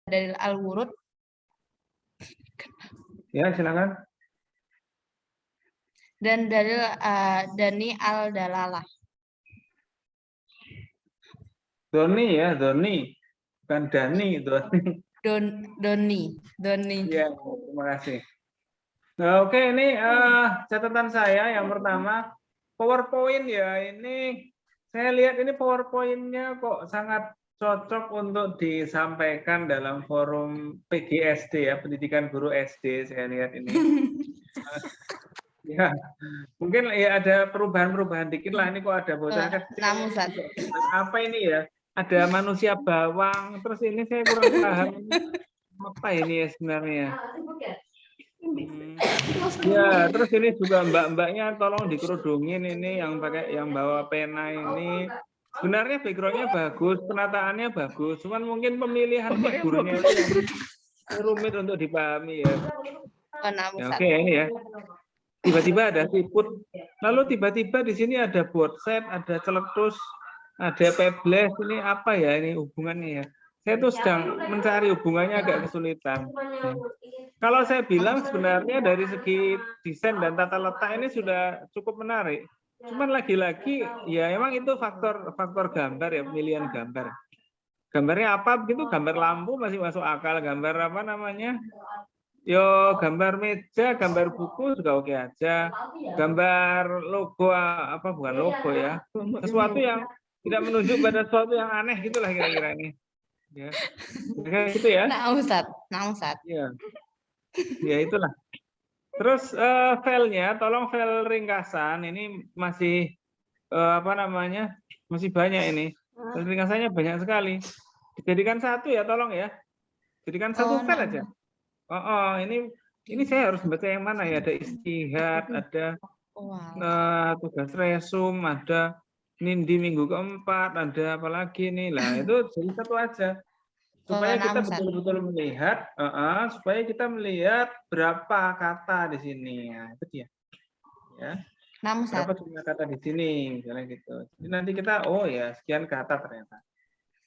dalil al-wurud. Ya, silakan. Dan dalil dani al-dalalah. Doni ya, Doni. Bukan Dani, Doni. Doni. Ya, terima kasih. Nah, oke, ini catatan saya yang pertama, PowerPoint ya. Ini saya lihat ini PowerPoint-nya kok sangat cocok untuk disampaikan dalam forum PGSD ya, Pendidikan Guru SD. Saya lihat ini. Ya, mungkin ya ada perubahan-perubahan dikit lah. Ini kok ada bocah kecil. Apa ini ya? Ada manusia bawang. Terus ini saya kurang paham. Apa ini ya sebenarnya? Ya, terus ini juga mbak-mbaknya tolong dikerudungin ini yang pakai yang bawa pena ini. Sebenarnya backgroundnya bagus, penataannya bagus, cuman mungkin pemilihan figurnya itu yang rumit untuk dipahami ya. Ya, oke, ini ya. Tiba-tiba ada siput, lalu tiba-tiba di sini ada botset, ada celetus, ada pebbles. Ini apa ya ini hubungannya ya? Saya tuh sedang mencari hubungannya agak kesulitan. Ya. Kalau saya bilang sebenarnya dari segi desain dan tata letak ini sudah cukup menarik. Cuman lagi-lagi ya emang itu faktor gambar ya, pemilihan gambar. Gambarnya apa begitu? Gambar lampu masih masuk akal. Gambar apa namanya? Yo, gambar meja, gambar buku juga oke aja. Gambar logo apa bukan logo ya? Sesuatu yang tidak menunjuk pada sesuatu yang aneh gitulah kira-kira ini. Ya. Kayak gitu ya. Nah, Ustaz. Ya. Ya itulah. Terus filenya, tolong file ringkasan ini masih apa namanya? Masih banyak ini. File ringkasannya banyak sekali. Dijadikan satu ya, tolong ya. Jadikan satu file aja. Ini saya harus baca yang mana ya? Ada istihad, ada tugas resum, ada nindi minggu keempat, ada apa lagi nih lah. Itu jadi satu aja. Supaya kita betul-betul melihat, supaya kita melihat berapa kata di sini. Ya, itu dia. Ya. Berapa jumlah kata di sini, misalnya gitu. Jadi nanti kita, oh ya, sekian kata ternyata.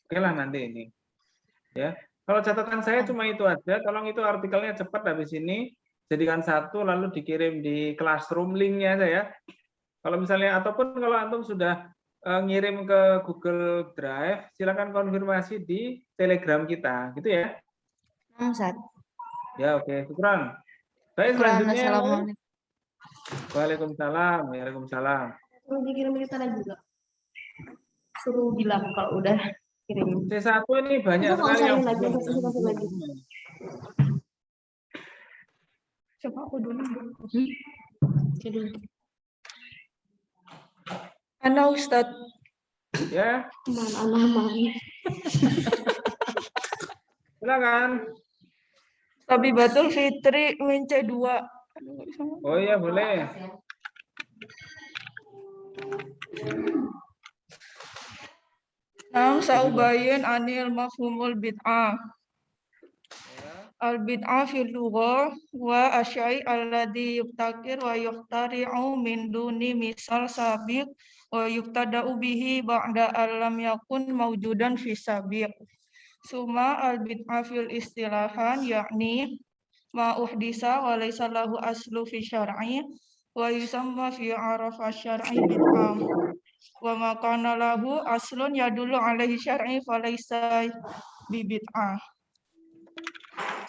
Oke lah nanti ini. Ya. Kalau catatan saya cuma itu aja. Tolong itu artikelnya cepat habis ini. Jadikan satu, lalu dikirim di classroom linknya aja ya. Kalau misalnya, ataupun kalau antum sudah ngirim ke Google Drive, silakan konfirmasi di Telegram kita, gitu ya. Ya, oke, syukran. Baik, selanjutnya. Waalaikumsalam, waalaikumsalam. Suruh dikirim kita juga. Suruh bilang kalau udah kirim. C1 ini banyak sekali yang lagi. Coba aku dulu. Ana Ustaz. Ya. Mana. Silakan. Tabibatul Fitri min C2. Oh iya, boleh. Saubayin anil mafhumul bid'ah. Al-bid'ah fil lughah wa asyai alladhi yuftakir wa yuftari'u min duni misal sabiq wa yuftada'u bihi ba'da alam yakun mawjudan fi sabiq. Suma al-bid'ah fil istilahan yakni ma uhdisa wa laysa lahu aslu fi syar'i wa yusamma fi arafa syar'i bid'ah wa ma kana lahu aslun yadullu alaihi syar'i fa laysa bi bid'ah.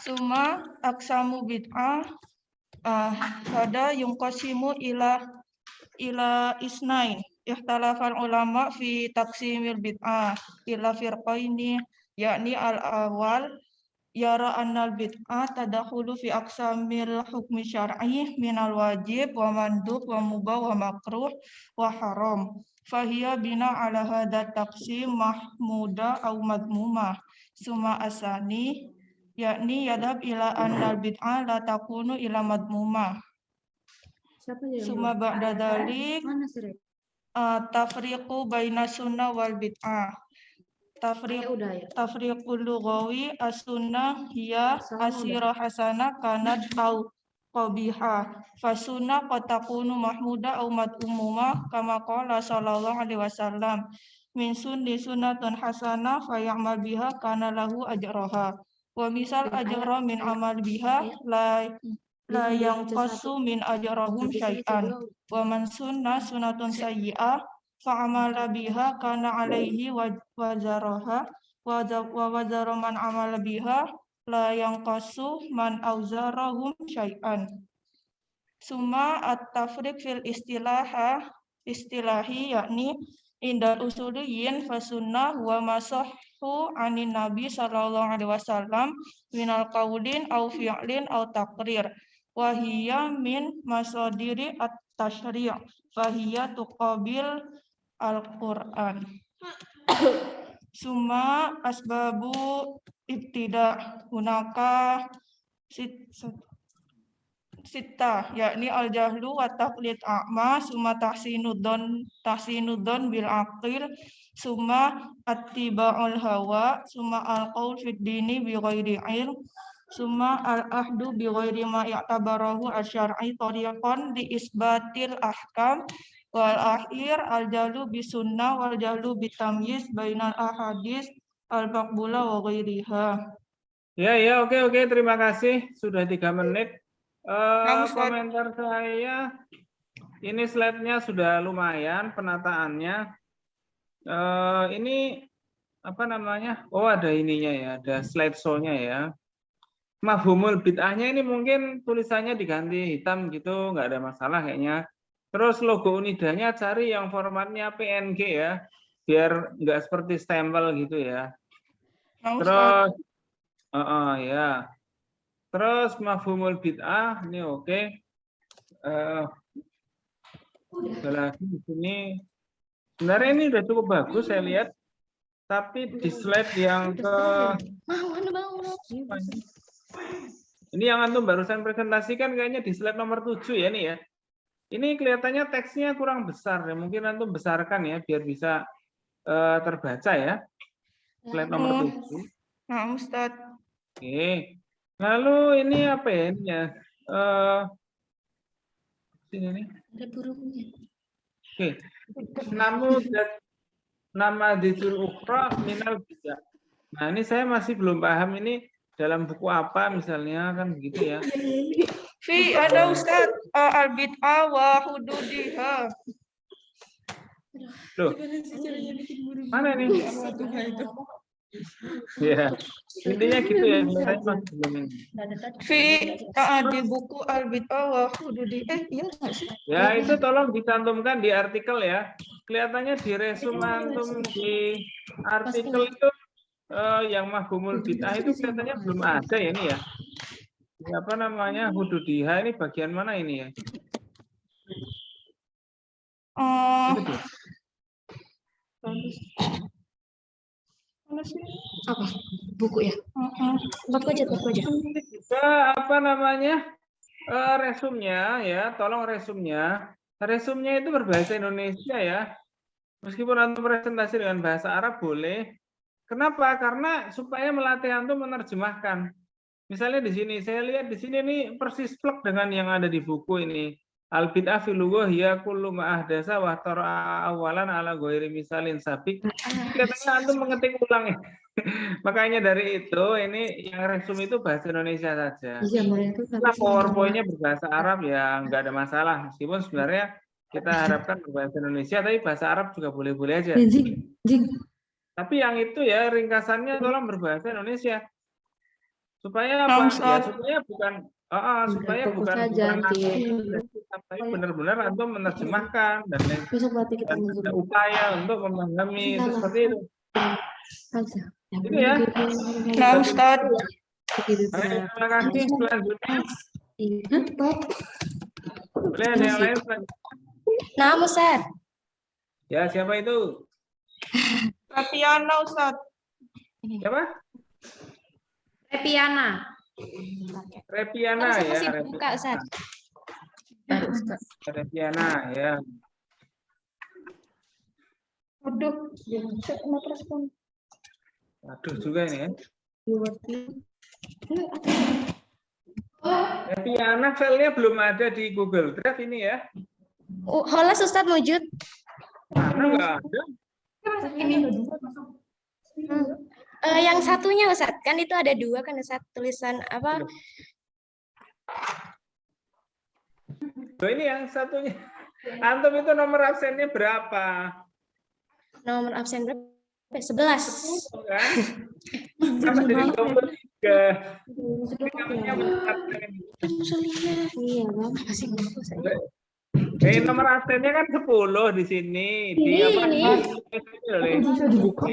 Suma aksamu bid'ah pada yungqasimu ila isnain ikhtalafal ulama fi taqsimil bid'ah ila firqaini yakni al-awwal yara annal bid'ah tadakhulu fi aqsamil hukmi syar'i minal wajib wa mandub wa mubah wa makruh wa haram fahiya bina ala hadha taqsim mahmuda au madmumah. Suma asani yakni yadhab ila annal bid'ah la takunu ila madmumah. Suma ba'da dhalik tafriqu baina sunnah wal bid'ah. Tafriqul lughawi as-sunnah hiya asira hasana kanat au qabiha. Fasunna qad takunu mahmuda au madmumah kama qala sallallahu alaihi wasallam min sunni sunnatun hasanah fa ya'mal biha kana lahu ajraha Wa misal ajra min amal biha la yang qasu min ajrahum syai'an. Wa man sunna sunatun sayyi'ah fa'amala biha kana alaihi wazaraha wa wazara man amala biha la yang qasu man auzarahum syai'an. Summa at-tafriq fil istilahi yakni indal usuliyin fasunnah wa masahhu anin nabi sallallahu alaihi wasallam minal qaulin au fi'lin au taqrir wa hiya min masadiri at-tasyri' fa hiya tuqabil al-Qur'an. Summa asbabu ibtida hunaka sita yakni al-jahlu wa taqlid a'ma summa tahsinudon bil aqil summa attiba'ul hawa summa al-qaul fid dini bi ghairi ilm summa al-ahdu bi ghairi ma ya'tabarahu asy-syar'i tariqan li isbatil ahkam wal akhir al-jahlu bi sunnah wal jahlu bi tamyiz bainal ahadits al-maqbula wa ghairiha. Ya, oke, terima kasih. Sudah 3 menit. Komentar saya, ini slide-nya sudah lumayan penataannya. Ini apa namanya? Oh, ada ininya ya, ada slide show-nya ya. Mafhumul bid'ahnya ini mungkin tulisannya diganti hitam gitu, nggak ada masalah kayaknya. Terus logo unidanya cari yang formatnya PNG ya, biar nggak seperti stempel gitu ya. Terus, ya. Terus mafhumul bid'ah ini oke. Ada lagi di sini. Sebenarnya ini udah cukup bagus saya lihat. Tapi di slide yang ke ini yang antum barusan presentasikan kayaknya di slide nomor 7 ya nih ya. Ini kelihatannya teksnya kurang besar ya. Mungkin antum besarkan ya biar bisa terbaca ya. Slide nomor 7. Nah, Ustaz. Oke. Lalu ini apa ya ini ya? Sini nih. Ada burungnya. Oke. Nama ditul ukhra minal bid'ah. Nah, ini saya masih belum paham ini dalam buku apa misalnya kan begitu ya. Fi ada Ustaz al-bid'ah wa hududiha. Loh. Mana nih? Ya, intinya gitu ya. Saya masih belum ini. Fi di buku al-bid'ah wa hududiha. Iya enggak sih? Ya, itu tolong dicantumkan di artikel ya. Kelihatannya di resume antum di artikel itu yang mafhumul bid'ah itu kelihatannya belum ada ya ini ya. Apa namanya? Hududiha ini bagian mana ini ya? Apa? Buku ya? Buku aja. Juga apa namanya? Resumnya ya, tolong resumnya. Resumnya itu berbahasa Indonesia ya. Meskipun antum presentasi dengan bahasa Arab boleh. Kenapa? Karena supaya melatih antum menerjemahkan. Misalnya di sini, saya lihat di sini nih persis plek dengan yang ada di buku ini. Al-bid'ah fil lughah hiya kullu ma ahdasa wa tara'a awalan ala ghairi misalin sabik. Katanya antum mengetik ulang ya. Makanya dari itu ini yang resume itu bahasa Indonesia saja. Nah, PowerPoint-nya berbahasa Arab ya nggak ada masalah. Meskipun sebenarnya kita harapkan berbahasa Indonesia, tapi bahasa Arab juga boleh-boleh aja. Tapi yang itu ya ringkasannya tolong berbahasa Indonesia. Supaya apa? Ya, supaya bukan tapi benar-benar antum menerjemahkan dan ada upaya untuk memahami itu seperti itu. Itu ya. Nah, Ustaz. Terima kasih. Selanjutnya. Boleh ada yang lain selanjutnya? Nah, Ustaz. Ya, siapa itu? Repiana, Ustaz. Siapa? Repiana ya. Masih buka, Ustaz. Repiana ya. Aduh juga ini ya. Repiana filenya belum ada di Google Drive ini ya. Holas Ustaz wujud. Mana nggak ada? Yang satunya Ustaz, kan itu ada 2 kan Ustaz, tulisan apa? Loh, ini yang satunya. Antum itu nomor absennya berapa? Nomor absen berapa? 11. Kan? Kenapa jadi 23? Ini namanya absen. Iya, Bang. Masih bagus. Nomor absennya kan 10 di sini. Di apa? Bisa dibuka.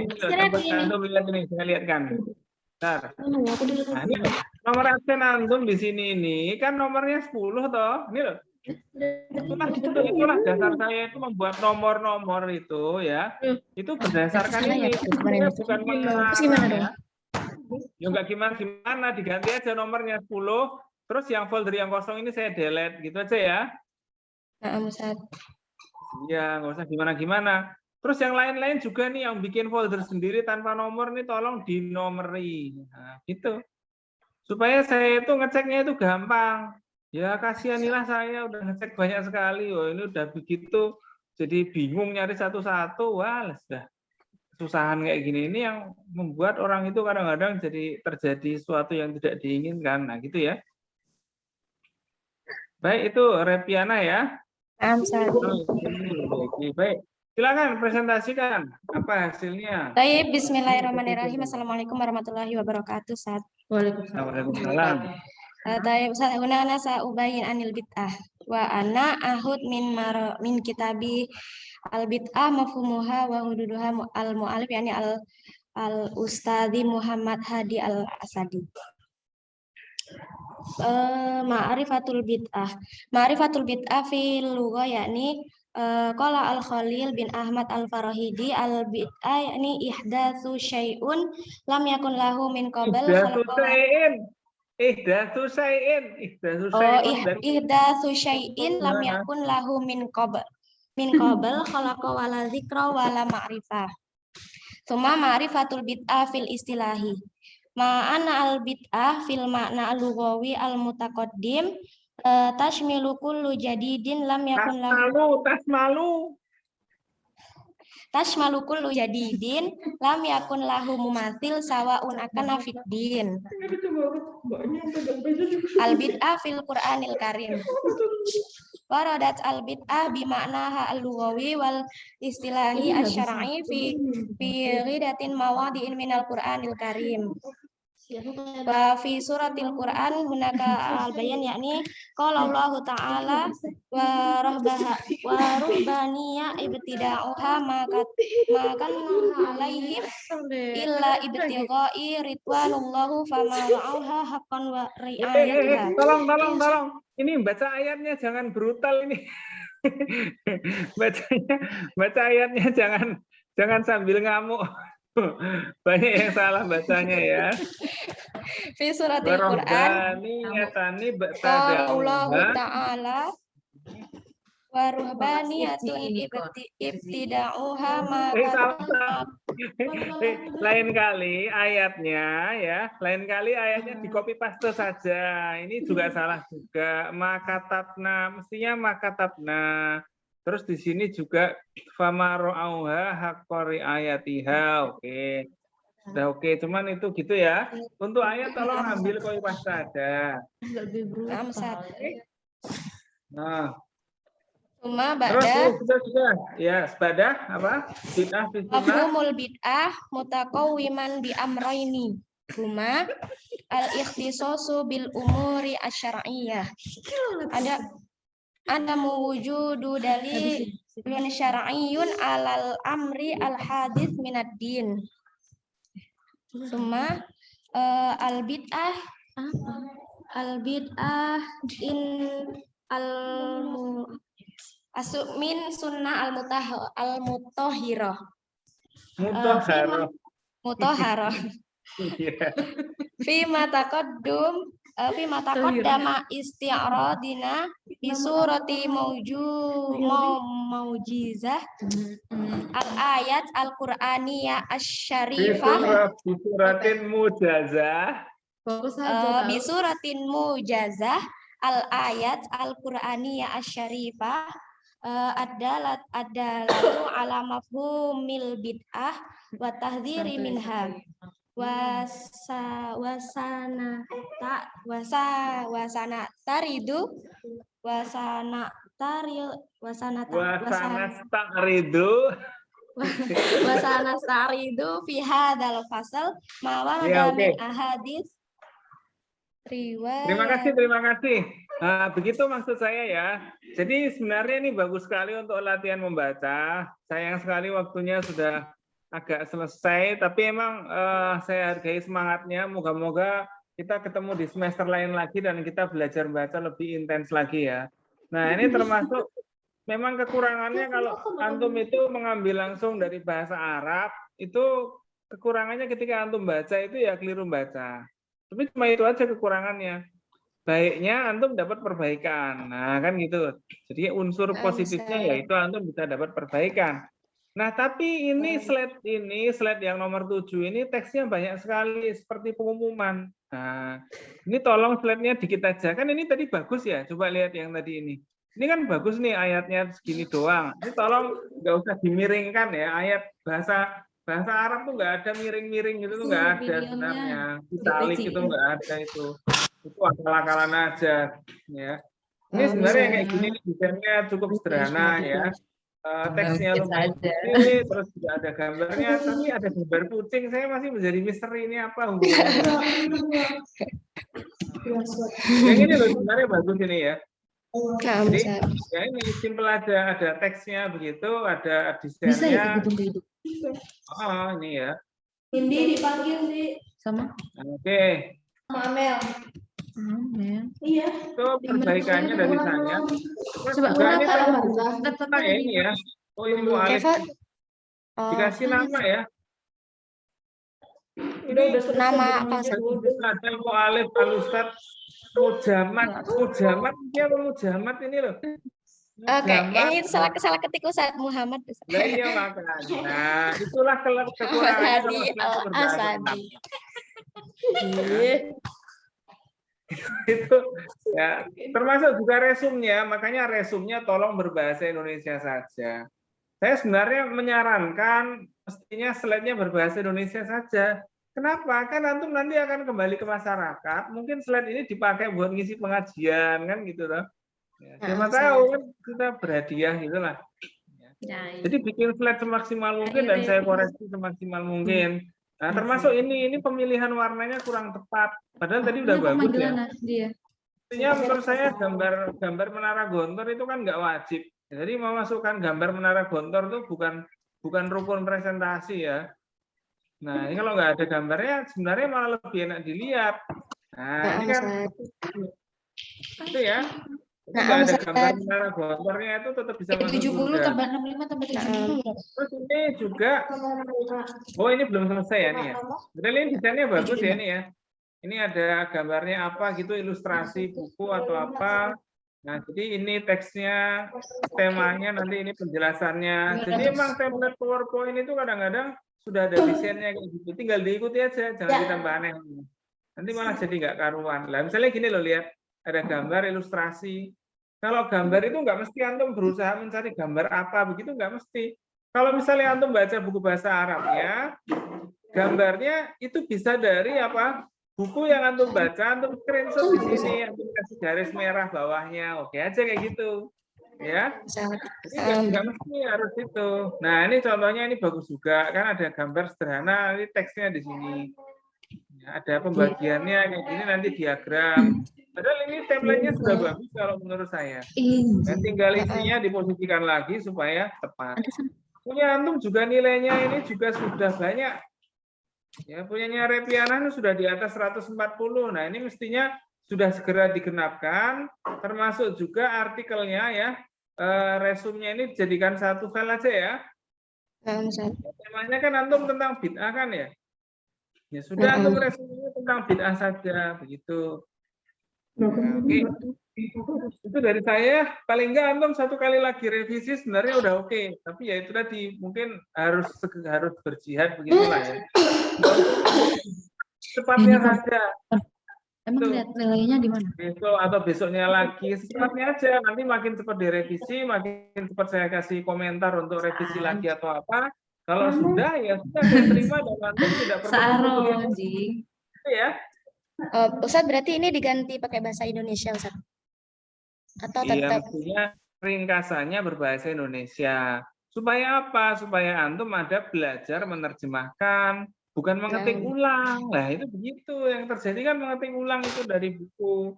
Antum lihat ini, saya lihat kan. Bentar. Aku dilihat. Nah, ini nomor absen antum di sini ini kan nomornya 10 toh. Ini loh. Itulah dasar saya itu membuat nomor-nomor itu ya. Itu berdasarkan ini. Bukan Gimana dong? ya. Ya enggak gimana-gimana, diganti aja nomornya 10. Terus yang folder yang kosong ini saya delete gitu aja ya. Nah, Ustaz. Iya, nggak usah gimana-gimana. Terus yang lain-lain juga nih yang bikin folder sendiri tanpa nomor nih tolong dinomori. Nah, gitu. Supaya saya itu ngeceknya itu gampang. Ya kasihanilah saya udah ngecek banyak sekali. Oh, ini udah begitu jadi bingung nyari satu-satu. Wah, sudah kesusahan kayak gini. Ini yang membuat orang itu kadang-kadang jadi terjadi sesuatu yang tidak diinginkan. Nah, gitu ya. Baik, itu Repiana ya. Ustaz. Oke, baik. Silakan presentasikan apa hasilnya. Baik, bismillahirrahmanirrahim. Assalamualaikum warahmatullahi wabarakatuh, Ustaz. Waalaikumsalam. Tayyib Ustaz, ana sa'ubayin anil bid'ah wa ana ahud min kitabi al bid'ah mafhumuha wa hududuha al mu'alif yani al ustadi Muhammad Hadi al Asadi. Ma'rifatul bid'ah fil lugha yakni qala al Khalil bin Ahmad al Farahidi al bid'ah yakni ihdatsu syai'un lam yakun lahu min qabl Ihdatsu syai'in lam yakun lahu min qabl khalaqa wala dzikra wala ma'rifah. Tsumma ma'rifatul bid'ah fil istilahi. Ma'ana al bid'ah fil makna al lughawi al mutaqaddim tashmilu kullu jadidin lam yakun lahu tashmalu kullu jadidin lam yakun lahu mumathil sawaun akana fid din. Al bid'ah fil Qur'anil Karim. Waradat al bid'ah bi ma'naha al lughawi wal istilahi asy-syar'i fi ghidatin mawadi'in minal Qur'anil Karim. Wa fi suratil Qur'an hunaka al-bayan yakni qala Allah ta'ala wa ruhbaniya ibtida'uha maka alaihim illa ibtigha'i ridwanullahu fama ra'auha haqqan wa ri'ayatiha. Tolong. Ini baca ayatnya jangan brutal ini. Baca ayatnya jangan sambil ngamuk. Banyak yang salah bacanya ya. Fi suratil Qur'an Allah ta'ala wa ruhbaniyatun ibtida'uha lain kali ayatnya di copy paste saja. Ini juga salah juga. Makatabna mestinya makatabna. Terus di sini juga famarauha haqqari ayatiha. Oke. Sudah oke, cuman itu gitu ya. Untuk ayat tolong ambil copy paste ada. Nah. Terus sudah. Ya, sebadah apa? Bid'ah fi sunnah. Mafhumul bid'ah mutaqawwiman bi amrayni. Huma al-ikhtisasu bil umuri asy-syar'iyyah. Ada mewujudu dalilun syar'iyyun alal amri al-hadits minad din. Summa al-bid'ah in min sunnah al-mutahhirah. Mutahharah. Fi ma taqaddama isti'radina bi surati mawjizah al-ayat al-Qur'aniyah asy-syarifah bi suratin mujazah. Bi suratin mujazah al-ayat al-Qur'aniyah asy-syarifah adalatu ala mafhumil bid'ah wa tahdhiri minha wasana taridu Wasana sta'ridu. wasana taridu fi hadzal fasal ma Ya, warada oke. min ahadits Terima kasih, riwayat. terima kasih. Nah, begitu maksud saya ya. Jadi sebenarnya ini bagus sekali untuk latihan membaca. Sayang sekali waktunya sudah agak selesai, tapi emang saya hargai semangatnya. Moga-moga kita ketemu di semester lain lagi dan kita belajar membaca lebih intens lagi ya. Nah, ini termasuk memang kekurangannya kalau antum itu mengambil langsung dari bahasa Arab, itu kekurangannya ketika antum baca itu ya keliru baca. Tapi cuma itu aja kekurangannya. Baiknya antum dapat perbaikan. Nah, kan gitu. Jadi unsur positifnya yaitu antum bisa dapat perbaikan. Nah, tapi ini slide yang nomor 7 ini teksnya banyak sekali seperti pengumuman. Nah, ini tolong slide-nya dikit aja. Kan ini tadi bagus ya. Coba lihat yang tadi ini. Ini kan bagus nih ayatnya segini doang. Ini tolong nggak usah dimiringkan ya. Ayat bahasa Arab tuh nggak ada miring-miring gitu tuh nggak ada sebenarnya. Italik itu nggak ada itu. Itu akal-akalan aja ya. Ini sebenarnya kayak gini desainnya cukup sederhana ya. Teksnya lumayan putih, terus juga ada gambarnya, tapi ada gambar kucing. Saya masih menjadi misteri ini apa hubungannya. Yang ini loh sebenarnya bagus ini ya. Jadi ya ini simple aja, ada teksnya begitu, ada desainnya. Oh ini ya. Indi dipanggil di Sama Oke. Amel. Iya. Itu perbaikannya dari saya. Coba Nah, ya ini ya. Oh ini mau Alif. Dikasih nama ya. Ini nama ada mau Alif Al-Ustad Mujamat. Dia Mujamat ini loh. kayaknya itu salah ketik Ustaz Muhammad. Nah, iya makanya. Nah, itulah kekurangannya kalau kita berbahasa Arab. Itu ya termasuk juga resumnya, makanya resumnya tolong berbahasa Indonesia saja. Saya sebenarnya menyarankan mestinya slide-nya berbahasa Indonesia saja. Kenapa? Kan antum nanti akan kembali ke masyarakat, mungkin slide ini dipakai buat ngisi pengajian kan gitu loh. Ya, siapa tahu kan kita berhadiah gitulah. Ya. Jadi bikin slide semaksimal mungkin dan saya koreksi semaksimal mungkin. Nah, termasuk ini pemilihan warnanya kurang tepat. Padahal tadi udah bagus ya. Artinya menurut saya gambar menara Gontor itu kan nggak wajib. Jadi memasukkan gambar menara Gontor itu bukan rukun presentasi ya. Nah, ini kalau nggak ada gambarnya sebenarnya malah lebih enak dilihat. Nah, ini kan itu ya. Nggak ada gambar menara Gontornya itu tetap bisa masuk 70 surga. tambah 65 tambah 70. Terus ini juga, oh ini belum selesai ya nih ya. Betul ini desainnya bagus ya ini ya. Ini ada gambarnya apa gitu, ilustrasi buku atau apa. Nah jadi ini teksnya, temanya nanti ini penjelasannya. Jadi emang template PowerPoint itu kadang-kadang sudah ada desainnya kayak gitu. Tinggal diikuti aja, jangan ditambah aneh. Nanti malah jadi nggak karuan. Lah misalnya gini loh lihat, ada gambar ilustrasi. Kalau gambar itu nggak mesti antum berusaha mencari gambar apa begitu nggak mesti. Kalau misalnya antum baca buku bahasa Arab ya, gambarnya itu bisa dari apa? Buku yang antum baca, antum screenshot di sini, antum kasih garis merah bawahnya, oke aja kayak gitu, ya. Jadi nggak mesti harus itu. Nah ini contohnya ini bagus juga, kan ada gambar sederhana, ini teksnya di sini. Ya, ada pembagiannya kayak gini nanti diagram. Padahal ini template-nya sudah bagus kalau menurut saya. Dan tinggal isinya diposisikan lagi supaya tepat. Punya antum juga nilainya ini juga sudah banyak. Ya, punyanya Repiana sudah di atas 140. Nah, ini mestinya sudah segera digenapkan, termasuk juga artikelnya ya. Resumnya ini dijadikan satu file aja ya. Temanya kan antum tentang bid'ah kan ya. Ya sudah antum resumnya tentang bid'ah saja begitu. Nah, oke. Itu dari saya, paling enggak antum satu kali lagi revisi sebenarnya udah oke. Tapi ya itu tadi mungkin harus berjihad begitulah ya. Cepatnya saja. Emang lihat nilainya di mana? Besok atau besoknya lagi, secepatnya aja. Nanti makin cepat direvisi, makin cepat saya kasih komentar untuk revisi lagi atau apa. Kalau sudah ya sudah saya terima dan antum tidak perlu Saro, tulis Ji. itu ya. Ustadz berarti ini diganti pakai bahasa Indonesia, Ustadz? Atau Iya, tetap? mestinya ringkasannya berbahasa Indonesia. Supaya apa? Supaya antum ada belajar menerjemahkan, bukan mengetik ulang. Nah, itu begitu. Yang terjadi kan mengetik ulang itu dari buku.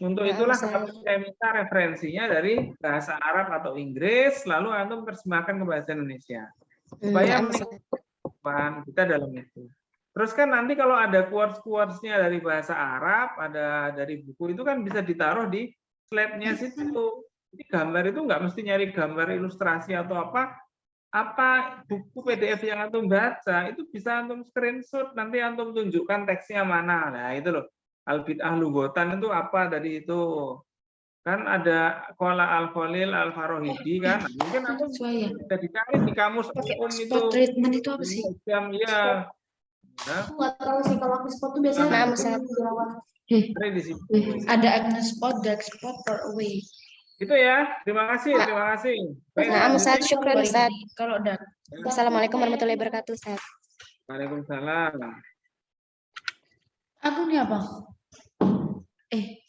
Untuk itulah kenapa saya minta referensinya dari bahasa Arab atau Inggris, lalu antum terjemahkan ke bahasa Indonesia. Supaya meningkatkan kita dalam itu. Terus kan nanti kalau ada quotes-quotes-nya dari bahasa Arab, ada dari buku itu kan bisa ditaruh di slide-nya situ. Jadi gambar itu nggak mesti nyari gambar ilustrasi atau apa buku PDF yang antum baca itu bisa antum screenshot, nanti antum tunjukkan teksnya mana. Nah itu loh, al-bid'ah lughatan itu apa tadi itu. Kan ada qala al-Khalil al-Farohidi kan. Nah, mungkin antum Sesuai ya. bisa dicari di kamus itu. Spot treatment itu apa sih? Ya. Nah, Aku nggak tahu sih kalau aku spot tuh biasanya di situ. ada Agnes spot, dark spot, far away. Itu ya. Terima kasih, terima kasih. Baik, Nah, lanjut. Ustadz, syukran Ustadz. Kalau dark. Assalamualaikum warahmatullahi wabarakatuh, Ustadz. Waalaikumsalam. Aku nih apa? Eh.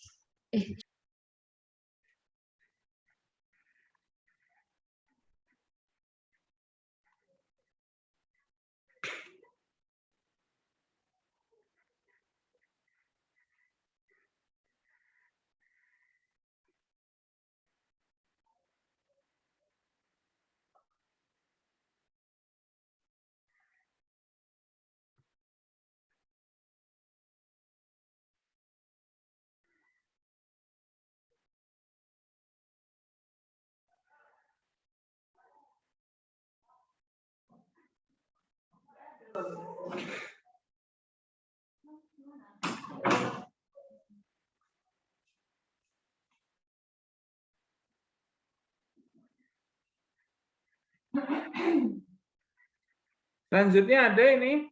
Selanjutnya ada ini.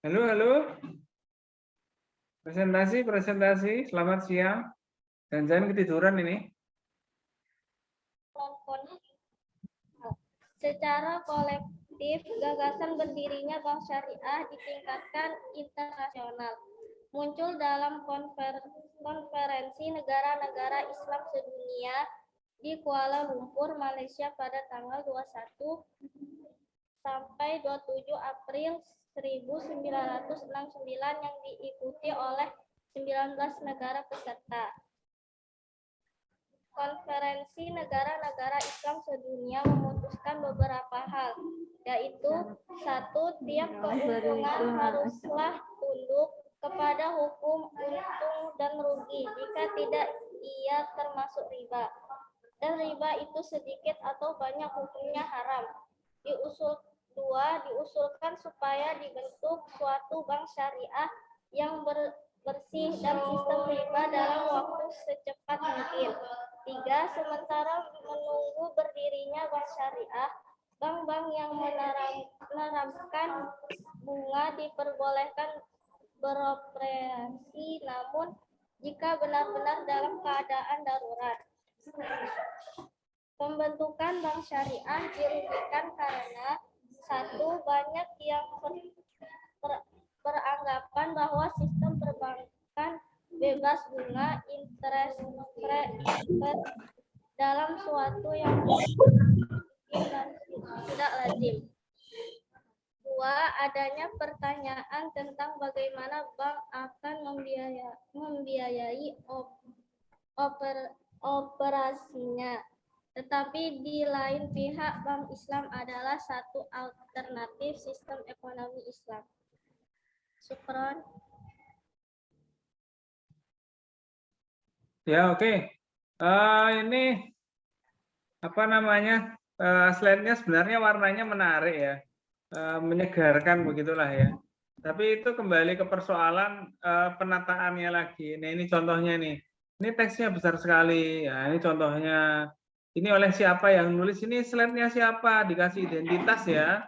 Halo, halo. Presentasi. Selamat siang. Jangan ketiduran ini. Secara kolektif, gagasan berdirinya Bank Syariah ditingkatkan internasional. Muncul dalam konferensi negara-negara Islam sedunia di Kuala Lumpur, Malaysia pada tanggal 21 sampai 27 April 1969 yang diikuti oleh 19 negara peserta. Konferensi negara-negara Islam sedunia memutuskan beberapa hal, yaitu 1. Tiap keuntungan haruslah tunduk kepada hukum untung dan rugi, jika tidak ia termasuk riba. Dan riba itu sedikit atau banyak hukumnya haram. Diusulkan supaya dibentuk suatu bank syariah yang bersih dan sistem riba dalam waktu secepat mungkin. 3. Sementara menunggu berdirinya bank syariah, bank-bank yang menerapkan bunga diperbolehkan beroperasi, namun jika benar-benar dalam keadaan darurat. Pembentukan bank syariah dirugikan karena 1. Banyak yang beranggapan bahwa sistem perbankan bebas bunga interest dalam suatu yang tidak lazim. 2. Adanya pertanyaan tentang bagaimana bank akan membiayai operasinya. Tetapi di lain pihak, Bank Islam adalah satu alternatif sistem ekonomi Islam. Syukron. Ya, oke. Ini apa namanya? slide-nya sebenarnya warnanya menarik ya, menyegarkan begitulah ya. Tapi itu kembali ke persoalan penataannya lagi. Nah ini contohnya nih, ini teksnya besar sekali. Ya ini contohnya. Ini oleh siapa yang nulis, ini slide-nya siapa, dikasih identitas ya.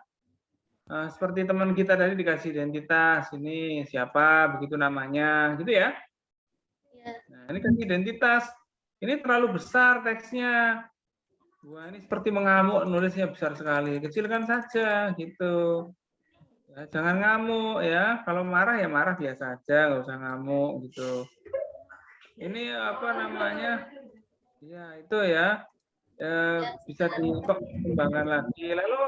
Seperti teman kita tadi dikasih identitas, ini siapa, begitu namanya, gitu ya. Nah, ini kasih identitas. Ini terlalu besar teksnya. Wah, ini seperti mengamuk, nulisnya besar sekali. Kecilkan saja, gitu. Ya, jangan ngamuk ya. Kalau marah ya marah biasa aja, nggak usah ngamuk, gitu. Ini apa namanya? Ya itu ya. Bisa dikembangkan lagi. Lalu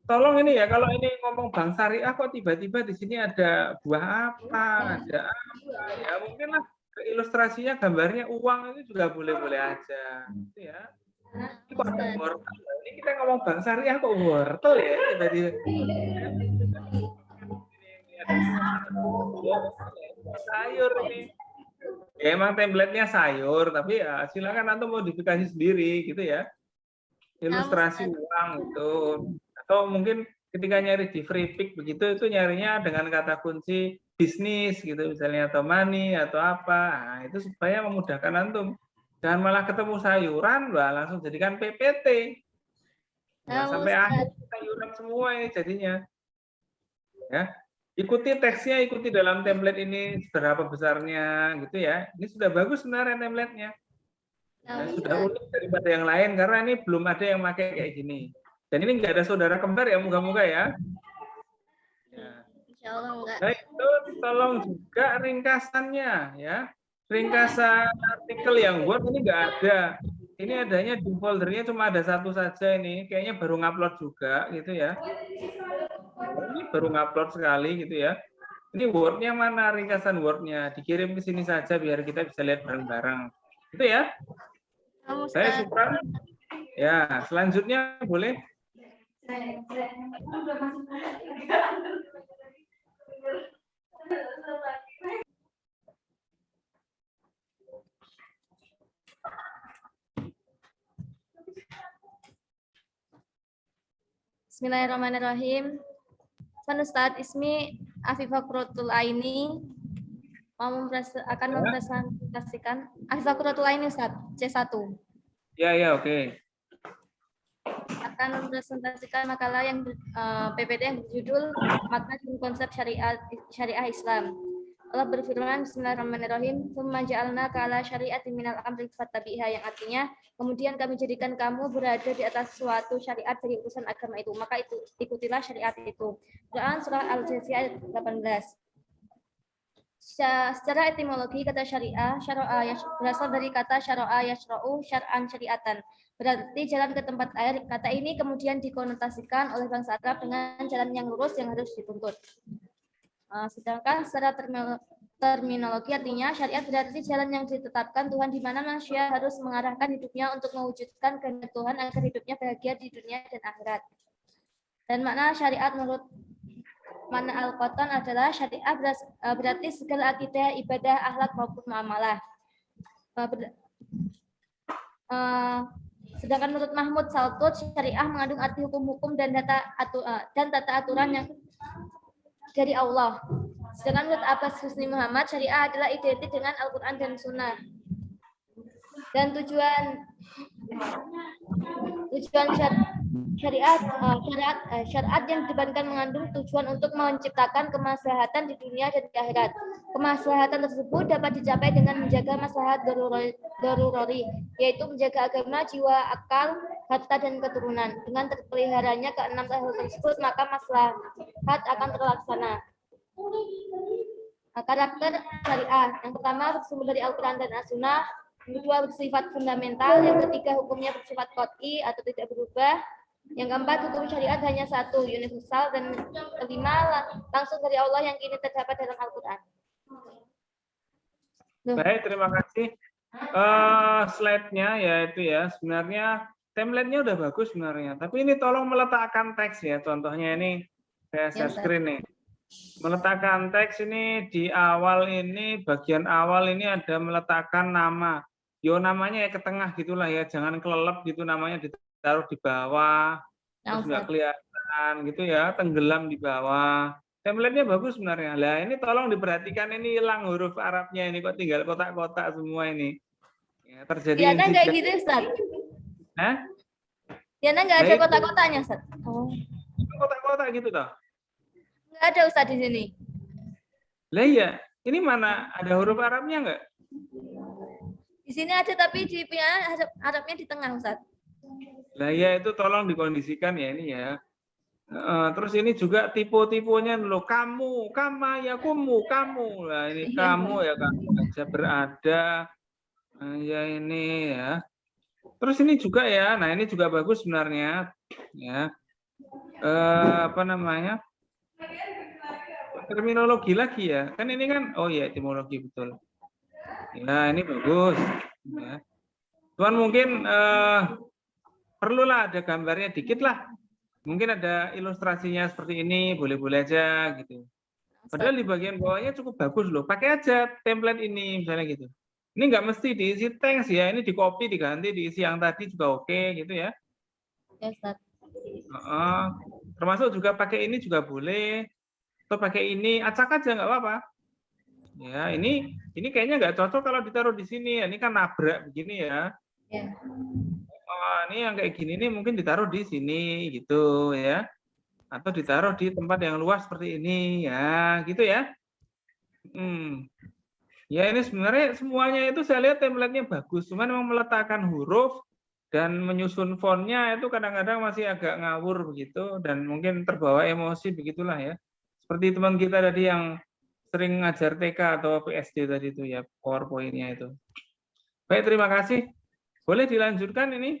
tolong ini ya, kalau ini ngomong bank syariah kok tiba-tiba di sini ada buah apa, ada apa ya, mungkin lah ilustrasinya gambarnya uang itu juga boleh-boleh aja, gitu ya. Ini kok ada wortel? Ini kita ngomong bank syariah kok wortel ya, tiba-tiba. Sayur ini. Ya emang template-nya sayur, tapi ya silakan antum modifikasi sendiri gitu ya. Ilustrasi uang itu, atau mungkin ketika nyari di free pick begitu itu nyarinya dengan kata kunci bisnis gitu misalnya, atau money atau apa. Nah, itu supaya memudahkan antum, jangan malah ketemu sayuran wah langsung jadikan PPT. Nah, sampai akhir sayuran semua ini jadinya ya. Ikuti teksnya, ikuti dalam template ini seberapa besarnya gitu ya. Ini sudah bagus sebenarnya template-nya. Nah, sudah unik daripada yang lain karena ini belum ada yang pakai kayak gini. Dan ini nggak ada saudara kembar ya, moga-moga ya. Insya Allah enggak. Nah, itu tolong juga ringkasannya ya. Ringkasan artikel yang buat ini nggak ada. Ini adanya di foldernya cuma ada satu saja ini. Kayaknya baru ngupload juga gitu ya. Ini baru ngupload sekali gitu ya. Ini Word-nya mana, ringkasan Word-nya? Dikirim ke sini saja biar kita bisa lihat bareng-bareng. Itu ya. Saya Supran. Ya, selanjutnya boleh. Bismillahirrahmanirrahim. Ustaz Ismi Afifah Qurratul Aini akan mempresentasikan Afifah Qurratul Aini Ustaz C1. Ya, oke. Akan mempresentasikan makalah yang PPT yang berjudul Makna dan Konsep Syariah Islam. Allah berfirman, Bismillahirrahmanirrahim, "Tsumma ja'alna ka'ala syari'atin minal amri fattabi'ha," yang artinya, kemudian kami jadikan kamu berada di atas suatu syariat dari urusan agama itu, maka itu ikutilah syariat itu. Quran surah Al-Jathiyah ayat 18. Secara etimologi kata syariah, syara'a berasal dari kata syara'a yashra'u syar'an syariatan. Berarti jalan ke tempat air. Kata ini kemudian dikonotasikan oleh bangsa Arab dengan jalan yang lurus yang harus dituntut. Sedangkan secara terminologi artinya syariat berarti jalan yang ditetapkan Tuhan di mana manusia harus mengarahkan hidupnya untuk mewujudkan kehendak Tuhan agar hidupnya bahagia di dunia dan akhirat. Dan makna syariat menurut makna Al-Qatan adalah syariat berarti segala akidah, ibadah, akhlak maupun muamalah. Sedangkan menurut Mahmud Saltut, syariah mengandung arti hukum-hukum dan tata aturan yang dari Allah. Sedangkan menurut Abbas Husni Muhammad, syariah adalah identik dengan Al-Quran dan Sunnah. Dan tujuan syariat yang dibebankan mengandung tujuan untuk menciptakan kemaslahatan di dunia dan di akhirat. Kemaslahatan tersebut dapat dicapai dengan menjaga maslahat darurori, yaitu menjaga agama, jiwa, akal, harta, dan keturunan. Dengan terpeliharanya keenam hal tersebut, maka maslahat akan terlaksana. Karakter syariah. Yang pertama bersumber dari Al-Quran dan As-Sunnah. Yang kedua bersifat fundamental. Yang ketiga hukumnya bersifat qat'i atau tidak berubah. Yang keempat hukum syariat hanya satu, universal. Dan kelima langsung dari Allah yang kini terdapat dalam Al-Quran. Baik, terima kasih. Slide-nya yaitu ya sebenarnya template-nya udah bagus sebenarnya. Tapi ini tolong meletakkan teks ya. Contohnya ini saya share screen nih. Meletakkan teks ini di awal ini, bagian awal ini ada meletakkan nama. Yo namanya ya ke tengah gitulah ya, jangan kelelep gitu namanya di taruh di bawah, Nah, terus nggak Ustaz. kelihatan gitu ya, tenggelam di bawah. Template-nya bagus sebenarnya. Lah ini tolong diperhatikan, ini hilang huruf Arabnya ini, kok tinggal kotak-kotak semua ini. Ya, terjadi Diana nggak insiden. gitu Ustaz. Hah? Diana nggak ada Baik. kotak-kotaknya Ustaz. Oh. Kotak-kotak gitu toh. Nggak ada Ustaz di sini. Lah iya, ini mana ada huruf Arabnya nggak? Di sini ada tapi di punya Arabnya di tengah Ustaz. Lah ya itu tolong dikondisikan ya ini ya. Terus ini juga tipe-tipenya loh, kamu, kama ya kamu. Lah ini Iya. kamu ya kamu aja berada. Nah, ya ini ya. Terus ini juga ya. Nah, ini juga bagus sebenarnya ya. Apa namanya? Terminologi lagi ya. Kan ini kan oh ya etimologi betul. Ya, ini bagus ya. Cuman mungkin perlulah ada gambarnya dikit lah. Mungkin ada ilustrasinya seperti ini, boleh-boleh aja gitu. Padahal di bagian bawahnya cukup bagus loh. Pakai aja template ini misalnya gitu. Ini nggak mesti diisi thanks ya. Ini di copy, diganti, diisi yang tadi juga oke gitu ya. Ya Ustaz. Termasuk juga pakai ini juga boleh. Atau pakai ini, acak aja nggak apa-apa. Ya ini kayaknya nggak cocok kalau ditaruh di sini. Ini kan nabrak begini ya. Ya. Ini yang kayak gini nih mungkin ditaruh di sini gitu ya. Atau ditaruh di tempat yang luas seperti ini ya, gitu ya. Ya ini sebenarnya semuanya itu saya lihat template-nya bagus, cuman memang meletakkan huruf dan menyusun fontnya itu kadang-kadang masih agak ngawur begitu dan mungkin terbawa emosi begitulah ya. Seperti teman kita tadi yang sering ngajar TK atau PSD tadi itu ya, PowerPoint-nya itu. Baik, terima kasih. Boleh dilanjutkan ini?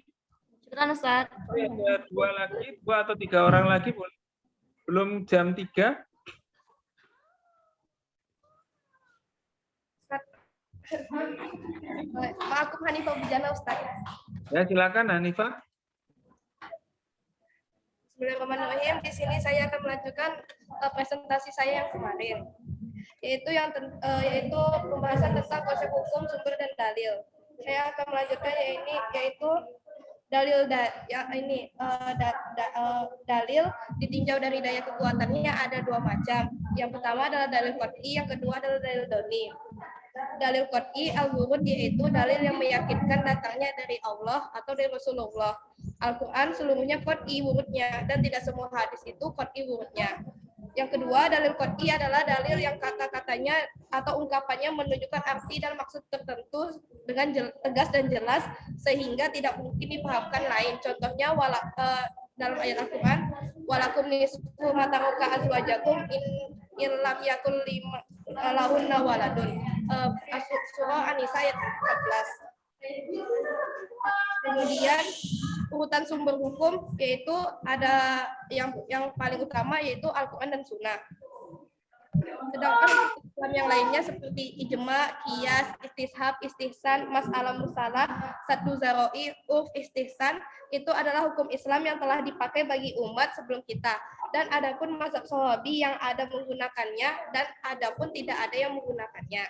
Syukran Ustaz. Ada dua atau tiga orang lagi boleh. Belum jam 3. Aku Hanifah Bujana Ustaz. Ya silakan Hanifah. Bismillahirrahmanirrahim. Di sini saya akan melanjutkan presentasi saya yang kemarin, yaitu pembahasan tentang konsep hukum, sumber dan dalil. Saya akan melanjutkan yaitu dalil dalil ditinjau dari daya kekuatannya ada dua macam. Yang pertama adalah dalil qat'i, yang kedua adalah dalil doni. Dalil qat'i al-wurud yaitu dalil yang meyakinkan datangnya dari Allah atau dari Rasulullah. Al-Quran seluruhnya qat'i wurudnya dan tidak semua hadis itu qat'i wurudnya. Yang kedua, dalil qat'i adalah dalil yang kata-katanya atau ungkapannya menunjukkan arti dan maksud tertentu dengan tegas dan jelas sehingga tidak mungkin dipahamkan lain. Contohnya dalam ayat Al-Quran, walakum nisfu ma taraka azwajakum in lam yakul lahunna waladun. Surah An-Nisa ayat 14. Kemudian urutan sumber hukum yaitu ada yang paling utama yaitu Al-Quran dan Sunnah. Sedangkan Islam yang lainnya seperti ijma, qiyas, istishab, istihsan, mas'alah musalah, satu zaroi, istihsan itu adalah hukum Islam yang telah dipakai bagi umat sebelum kita. Dan adapun mazhab Sahabi yang ada menggunakannya dan adapun tidak ada yang menggunakannya.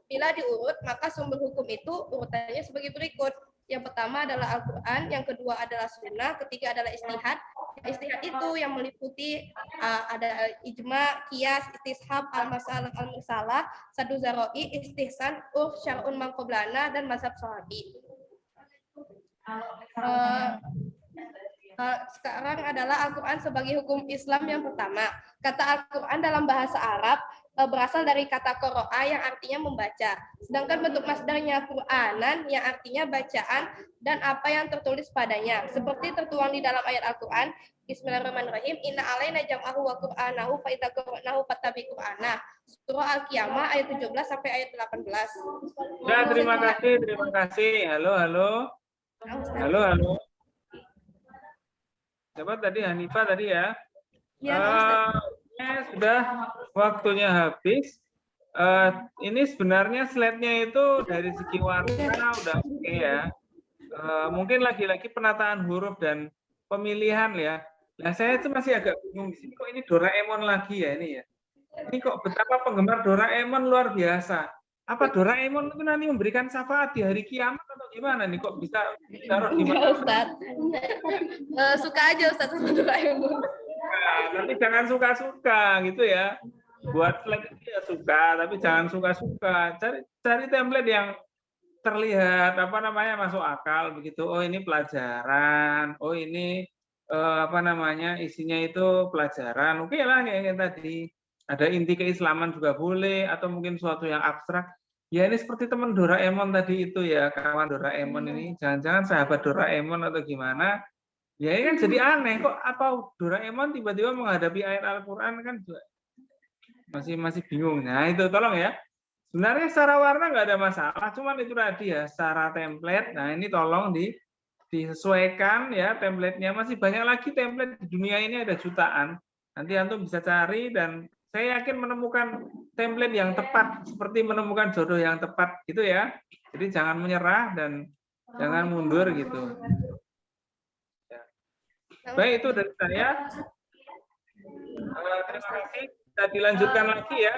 Bila diurut, maka sumber hukum itu urutannya sebagai berikut. Yang pertama adalah Al-Quran, yang kedua adalah Sunnah, ketiga adalah istihad. Istihad itu yang meliputi ada ijma, qiyas, istishab, al-masalah, al-musalah, sadu zaroi, istihsan, syar'un man qablana, dan mazhab sahabi. Sekarang adalah Al-Quran sebagai hukum Islam yang pertama. Kata Al-Quran dalam bahasa Arab berasal dari kata qara'a yang artinya membaca. Sedangkan bentuk masdarnya Qur'anan yang artinya bacaan dan apa yang tertulis padanya. Seperti tertuang di dalam ayat Al-Quran, Bismillahirrahmanirrahim, Inna alaina jam'ahu wa Qur'anahu fa idza qara'nahu fattabi Qur'ana. Surah Al-Qiyamah ayat 17 sampai ayat 18. Ya, terima kasih. Halo. Siapa tadi? Hanifah tadi ya? Sudah waktunya habis. Ini sebenarnya slide-nya itu dari segi warna udah oke ya. Mungkin lagi-lagi penataan huruf dan pemilihan ya. Nah, saya itu masih agak bingung di sini kok ini Doraemon lagi ya ini ya. Ini kok betapa penggemar Doraemon luar biasa. Apa Doraemon itu nanti memberikan syafaat di hari kiamat atau gimana nih? Kok bisa taruh di Enggak, mana? Ustaz. Suka aja Ustaz sama Doraemon. Nah, tapi jangan suka-suka gitu ya. Buat flag itu ya suka, tapi jangan suka-suka. Cari template yang terlihat apa namanya masuk akal begitu. Oh ini pelajaran. Oh ini apa namanya isinya itu pelajaran. Oke lah kayak tadi. Ada inti keislaman juga boleh atau mungkin suatu yang abstrak. Ya ini seperti teman Doraemon tadi itu ya, kawan Doraemon ini. Jangan-jangan sahabat Doraemon atau gimana. Ya ini kan jadi aneh kok apa Doraemon tiba-tiba menghadapi ayat Al-Qur'an kan juga masih bingung. Nah, itu tolong ya. Sebenarnya secara warna nggak ada masalah, cuman itu tadi ya, secara template. Nah, ini tolong disesuaikan ya template-nya. Masih banyak lagi template di dunia ini ada jutaan. Nanti antum bisa cari dan saya yakin menemukan template yang tepat seperti menemukan jodoh yang tepat gitu ya. Jadi jangan menyerah dan jangan mundur gitu. Baik, itu dari saya. Terima kasih. Kita dilanjutkan lagi ya.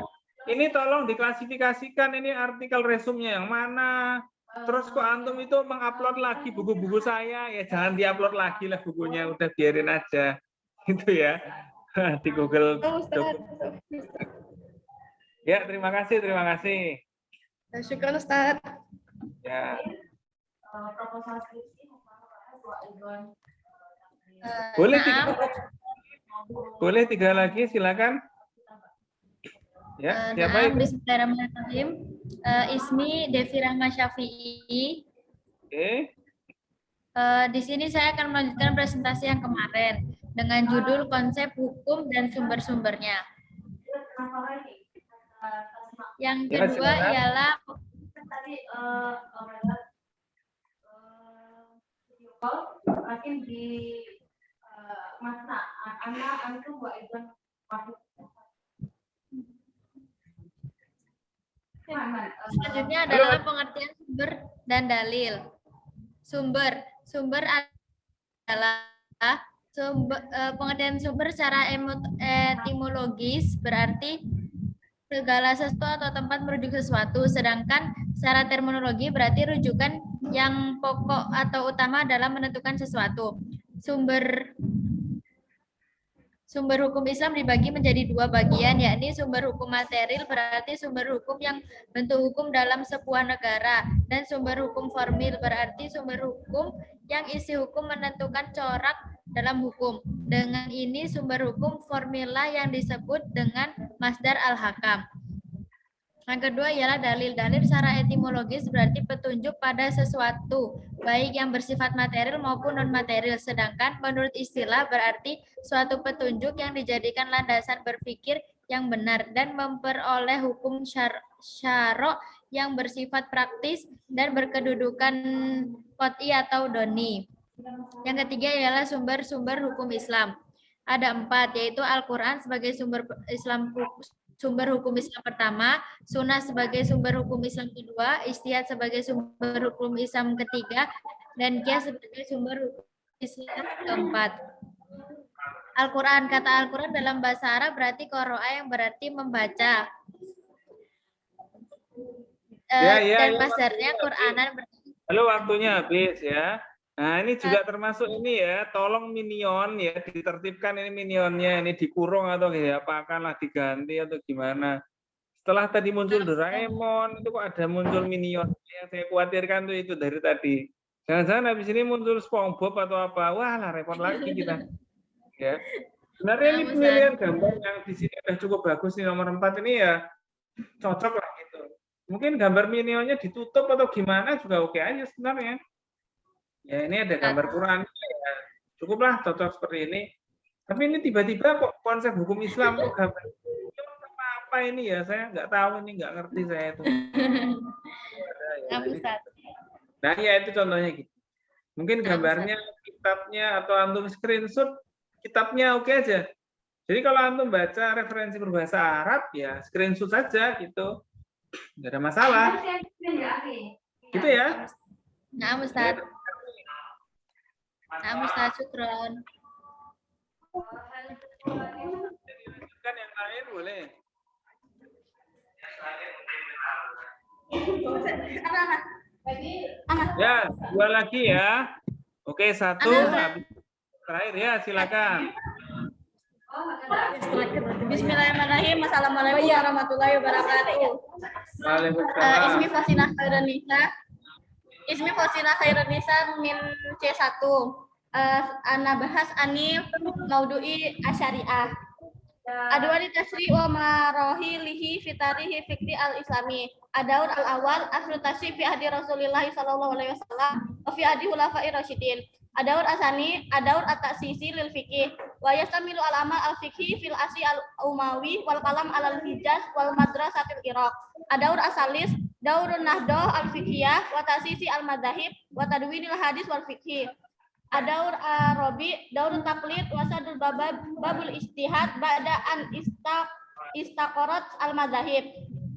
Ini tolong diklasifikasikan ini artikel resumnya yang mana. Terus kok antum itu mengupload lagi buku-buku saya, ya jangan diupload lagi lah bukunya, udah biarin aja. Gitu ya. Di Google. Ya, terima kasih, terima kasih. Syukur Ustaz. Ya. Boleh boleh 3 lagi, silakan. Ya, siapa itu? Bismillahirrahmanirrahim. Ismi Devi Rahma Syafi'i. Oke. Di sini saya akan melanjutkan presentasi yang kemarin dengan judul konsep hukum dan sumber-sumbernya. Yang kedua ialah selanjutnya adalah pengertian sumber dan dalil. Sumber adalah pengertian sumber secara etimologis berarti segala sesuatu atau tempat merujuk sesuatu, sedangkan secara terminologi berarti rujukan yang pokok atau utama dalam menentukan sesuatu. Sumber hukum Islam dibagi menjadi 2 bagian, yakni sumber hukum material berarti sumber hukum yang bentuk hukum dalam sebuah negara, dan sumber hukum formil berarti sumber hukum yang isi hukum menentukan corak dalam hukum. Dengan ini sumber hukum formila yang disebut dengan masdar al-hakam. Yang kedua ialah dalil. Dalil secara etimologis berarti petunjuk pada sesuatu, baik yang bersifat material maupun non-material. Sedangkan menurut istilah berarti suatu petunjuk yang dijadikan landasan berpikir yang benar dan memperoleh hukum syarok yang bersifat praktis dan berkedudukan qot'i atau doni. Yang ketiga ialah sumber-sumber hukum Islam. Ada 4, yaitu Al-Quran sebagai sumber hukum Islam pertama, sunnah sebagai sumber hukum Islam kedua, ijtihad sebagai sumber hukum Islam ketiga, dan qiyas sebagai sumber hukum Islam keempat. Al-Quran, kata Al-Quran dalam bahasa Arab berarti qoro'a yang berarti membaca. Dan masdarnya Qur'anan berarti. Halo, waktunya habis ya. Nah, ini juga termasuk ini ya, tolong minion ya, ditertibkan ini minionnya, ini dikurung atau ya apakanlah diganti atau gimana. Setelah tadi muncul Doraemon, itu kok ada muncul minion. Yang saya khawatirkan tuh itu dari tadi. Jangan-jangan habis ini muncul SpongeBob atau apa. Wah lah, repot lagi kita. Ya. Sebenarnya ini pemilihan gambar yang di sini udah cukup bagus nih, nomor 4 ini ya cocok lah gitu. Mungkin gambar minionnya ditutup atau gimana juga oke aja sebenarnya. Ya ini ada gambar Quran, ya. Cukuplah cocok seperti ini. Tapi ini tiba-tiba kok konsep hukum Islam kok gambar apa ini ya? Saya nggak tahu ini, nggak ngerti saya itu. Nah ya itu contohnya gitu. Mungkin gambarnya, kitabnya atau antum screenshot kitabnya oke aja. Jadi kalau antum baca referensi berbahasa Arab ya screenshot saja gitu, nggak ada masalah. Gitu ya. Nah, Ustaz. Nah, Ustaz, syukron. Kan yang lain boleh. Ya, 2 lagi ya. Oke, 1 habis. Terakhir ya, silakan. Bismillahirrahmanirrahim. Assalamualaikum warahmatullahi wabarakatuh. Waalaikumsalam. Ismi Fasinah Khairunisa min C1. Ana bahas ani maudu'i asyariah. Adwari tasri wa marahilihi fitarihi fikri al-islami. Adaur al-awal asru tasri fi ahdi Rasulillah sallallahu alaihi wasallam wa fi ahdi khulafa'ir rasyidin. Adaur asani, adaur at-taksisi lil fikih wa yastamilu al-amal al-fikhi fil asri al-umawi wal kalam al-hijaz wal madrasatil iraq. Adaur asalis, daurun nahdoh al-fikhiyah wa taksisi al-madzahib wa tadwinil hadis wal fikhi. Adaur Arabi, daurun taklid wasadul babul ijtihad ba'da an istaqarat al-madzahib.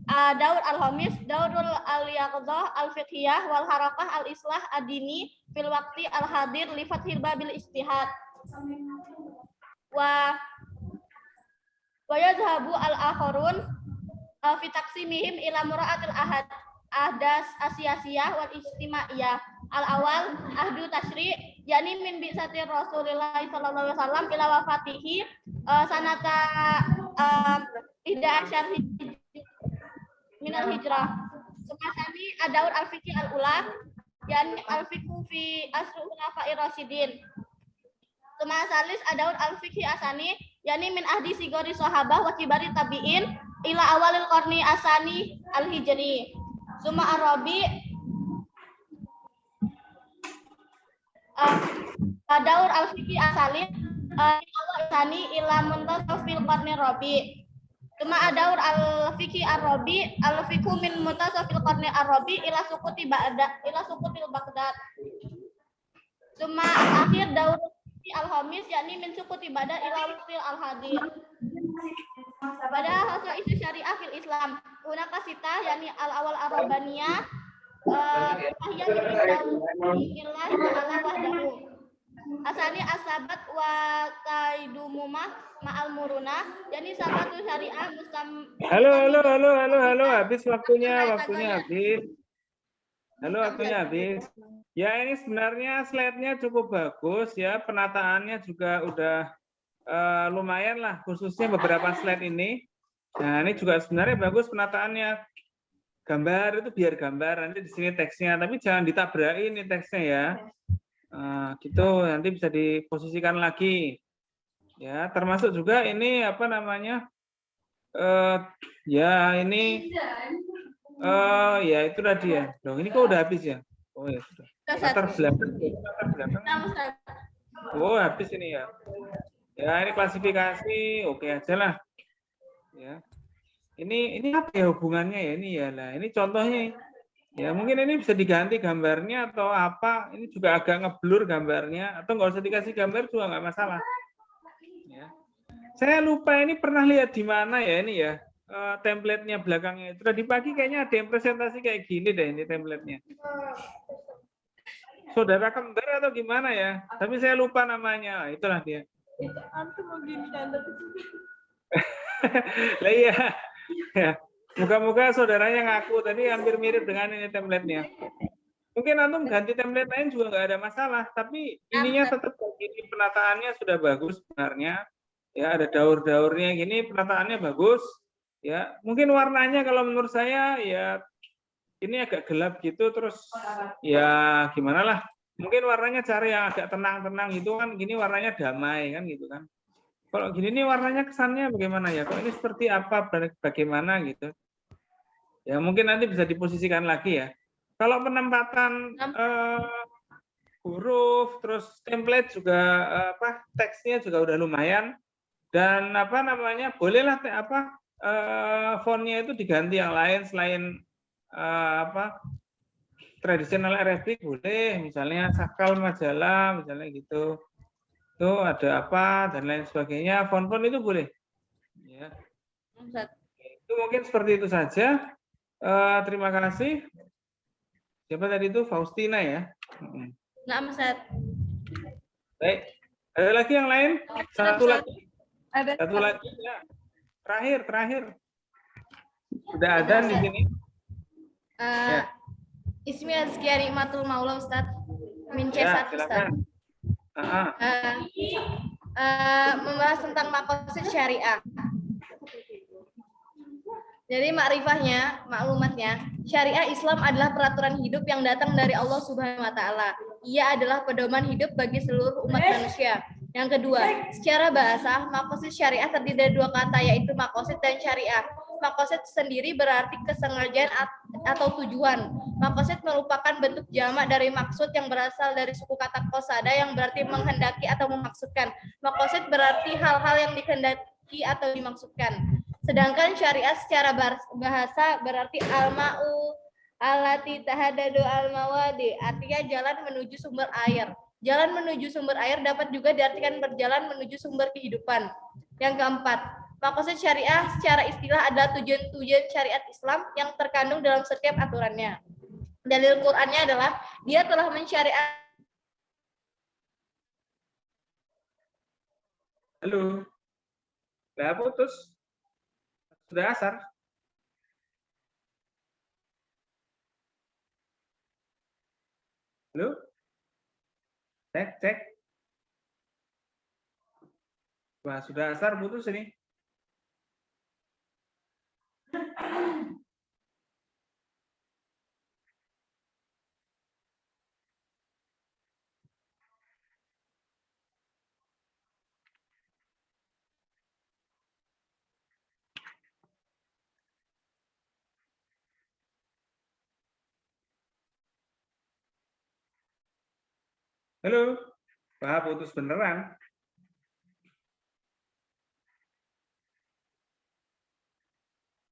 Daur al-Hamis, daurul al-yaqdah al-fiqhiyah wal harakah al-islah ad-dini fil waqti al-hadir li fathil babil ijtihad. Wa yazhabu al-akharun fi taqsimihim ila mura'atil ahdas asiyasiyah wal ijtimaiyah. Al-awal ahdu tashri' yakni min bi'sati Rasulillah sallallahu alaihi wasallam ila wafatihi sanata 11 minal hijrah. Semasani adaur al-fiqh al-ula yakni al-fiqh fi asrul khulafa'ir rasyidin. Semasalis adaur al-fiqh asani yakni min ahdi sigori sahabah wa kibari tabi'in ila awalil qarni asani al-hijri. Suma arabi daur al-fiqh asalin asani ila muntasaf fil qarni rabi. Cuma adaur al-fiqh ar-rabi al-fiqh min muntasaf fil qarni ar-rabi ila sukutil Baghdad. Cuma akhir daur al-hamis yakni min sukuti Baghdad ila waqtil al-hadir. Pada hasil isu syariah fil Islam hunaka sita yakni al-awal ar-rabbaniyah wahya billahi ta'ala wahdahu. Asani asabat wa taidumumah ma'al muruna yakni sabatu syariah muslim. Halo, habis waktunya habis. Waktunya habis. Ya, ini sebenarnya slide-nya cukup bagus ya, penataannya juga udah lumayan lah, khususnya beberapa slide ini. Nah, ini juga sebenarnya bagus penataannya. Gambar itu biar gambar, nanti di sini teksnya, tapi jangan ditabrakin ini teksnya ya. Gitu, nanti bisa diposisikan lagi. Ya, termasuk juga ini apa namanya? Ya, ini ya itu tadi ya. Loh, ini kok udah habis ya? Oh ya sudah. Latar belakang. Oh, habis ini ya. Ya, ini klasifikasi, oke aja lah. Ya. Ini apa ya hubungannya ya ini ya lah. Ini contohnya. Ya, mungkin ini bisa diganti gambarnya atau apa. Ini juga agak ngeblur gambarnya atau nggak usah dikasih gambar juga nggak masalah. Ya. Saya lupa ini pernah lihat di mana ya ini ya. Template-nya belakangnya. Tadi pagi kayaknya ada yang presentasi kayak gini deh ini template-nya. Saudara kembar atau gimana ya? Tapi saya lupa namanya. Itulah dia. Lah iya. Ya. Moga-moga saudaranya ngaku tadi hampir mirip dengan ini template-nya. Mungkin antum ganti template lain juga nggak ada masalah, tapi ininya tetap begini, penataannya sudah bagus sebenarnya. Ya, ada daur-daurnya gini, penataannya bagus. Ya, mungkin warnanya kalau menurut saya ya ini agak gelap gitu, terus ya gimana lah. Mungkin warnanya cari yang agak tenang-tenang gitu kan, gini warnanya damai kan gitu kan. Kalau gini nih warnanya kesannya bagaimana ya? Kok ini seperti apa, bagaimana gitu? Ya mungkin nanti bisa diposisikan lagi ya. Kalau penempatan huruf, terus template juga teksnya juga udah lumayan. Dan apa namanya? Bolehlah fontnya itu diganti yang lain selain tradisional Arabic boleh, misalnya Sakal Majalah misalnya gitu. Itu ada apa dan lain sebagainya, font-font itu boleh. Ya. Itu mungkin seperti itu saja. Terima kasih. Siapa tadi itu? Faustina ya. Nggak, Ustaz. Baik. Ada lagi yang lain? Satu lagi. Satu lagi ya. Terakhir. Sudah ada di sini. Ya. Ismi Azkia Nikmatul Maula Ustaz. Min Ya, C1 Ustaz. silakan. Membahas tentang maqasid syariah. Jadi makrifahnya, maklumatnya, syariah Islam adalah peraturan hidup yang datang dari Allah Subhanahu wa taala. Ia adalah pedoman hidup bagi seluruh umat manusia. Yang kedua, secara bahasa, maqasid syariah terdiri dari dua kata, yaitu maqasid dan syariah. Maqasid sendiri berarti kesengajaan atau tujuan. Maqasid merupakan bentuk jamak dari maksud yang berasal dari suku kata qasada yang berarti menghendaki atau memaksudkan. Maqasid berarti hal-hal yang dikehendaki atau dimaksudkan. Sedangkan syariah secara bahasa berarti al-ma'u allati tahadadu al-mawadi, artinya jalan menuju sumber air. Jalan menuju sumber air dapat juga diartikan berjalan menuju sumber kehidupan. Yang keempat, maqasid syariah secara istilah adalah tujuan-tujuan syariat Islam yang terkandung dalam setiap aturannya. Dalil Qur'annya adalah dia telah mensyariat. Halo. Lah putus. Sudah asar. Halo? Cek. Wah, sudah asar putus ini. Halo? Wah, putus beneran.